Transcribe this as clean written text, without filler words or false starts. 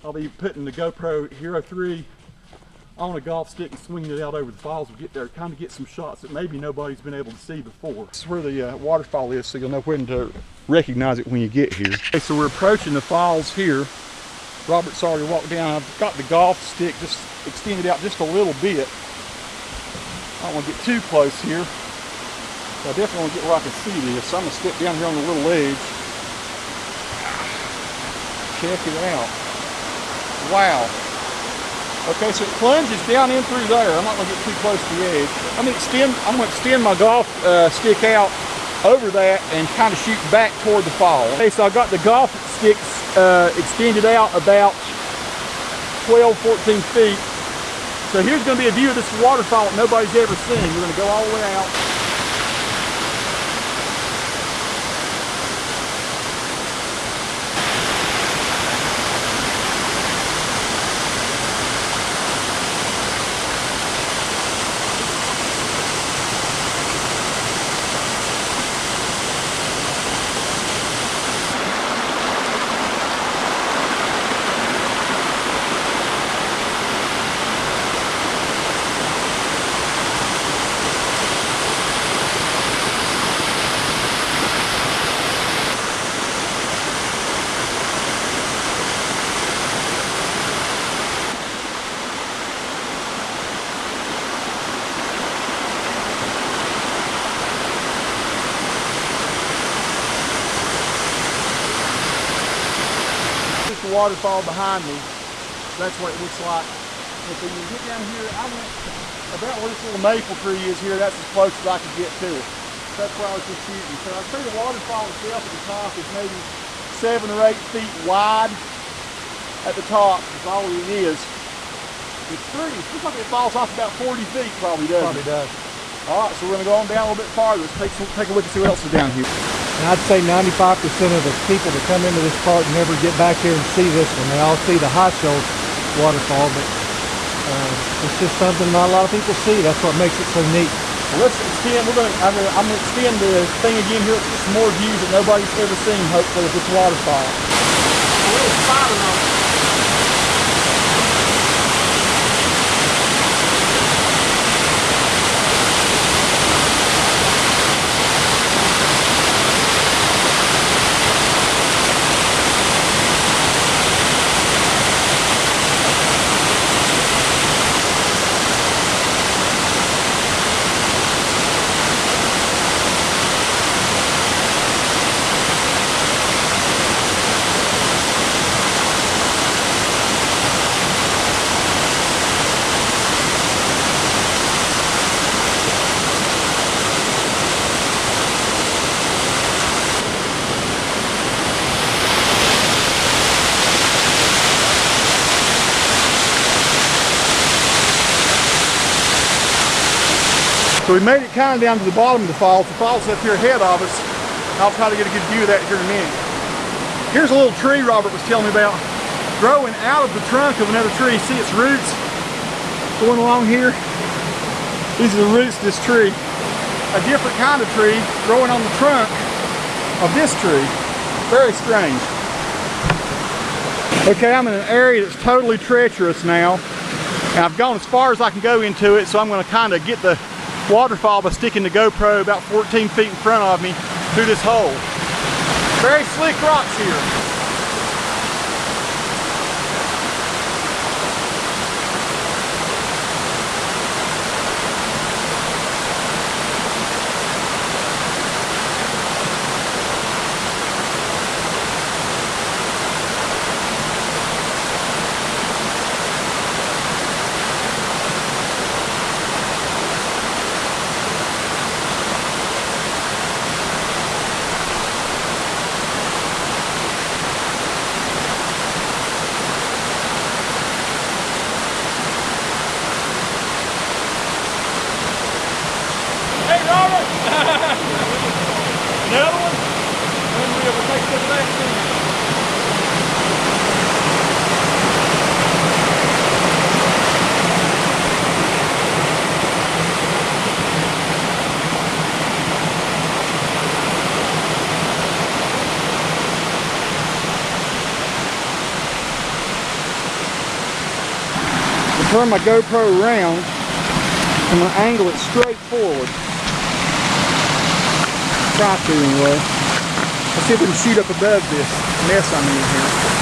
I'll be putting the GoPro Hero3 on a golf stick and swinging it out over the falls. We'll get there, kind of get some shots that maybe nobody's been able to see before. This is where the waterfall is, so you'll know when to recognize it when you get here. Okay, so we're approaching the falls here. Robert's already walked down. I've got the golf stick just extended out just a little bit. I don't want to get too close here. So I definitely want to get where I can see this. So I'm going to step down here on the little ledge. Check it out. Wow. Okay, so it plunges down in through there. I'm not going to get too close to the edge. I'm going to extend my golf stick out over that and kind of shoot back toward the fall. Okay, so I got the golf sticks extended out about 12, 14 feet. So here's going to be a view of this waterfall that nobody's ever seen. We're going to go all the way out. Waterfall behind me. That's what it looks like. If you get down here, I went about where this little maple tree is here. That's as close as I could get to it. That's where I was just shooting. So I'd say the waterfall itself at the top is maybe 7 or 8 feet wide at the top. That's all it is. It's pretty. It looks like it falls off about 40 feet, probably does. Probably does. All right, so we're going to go on down a little bit farther. Let's take a look and see what else is down here. And I'd say 95% of the people that come into this park never get back here and see this one. They all see the high show waterfall, but it's just something not a lot of people see. That's what makes it so neat. Well, let's extend. I'm gonna extend the thing again here. Let's get some more views that nobody's ever seen, hopefully, of this waterfall. A little spider on it. So we made it kind of down to the bottom of the falls. The falls up here ahead of us. I'll try to get a good view of that here in a minute. Here's a little tree Robert was telling me about growing out of the trunk of another tree. See its roots going along here? These are the roots of this tree. A different kind of tree growing on the trunk of this tree. Very strange. Okay, I'm in an area that's totally treacherous now. And I've gone as far as I can go into it, so I'm going to kind of get the waterfall by sticking the GoPro about 14 feet in front of me through this hole. Very slick rocks here. turn my GoPro around. I'm going to angle it straight forward. Try to anyway. Let's see if we can shoot up above this mess I'm in here.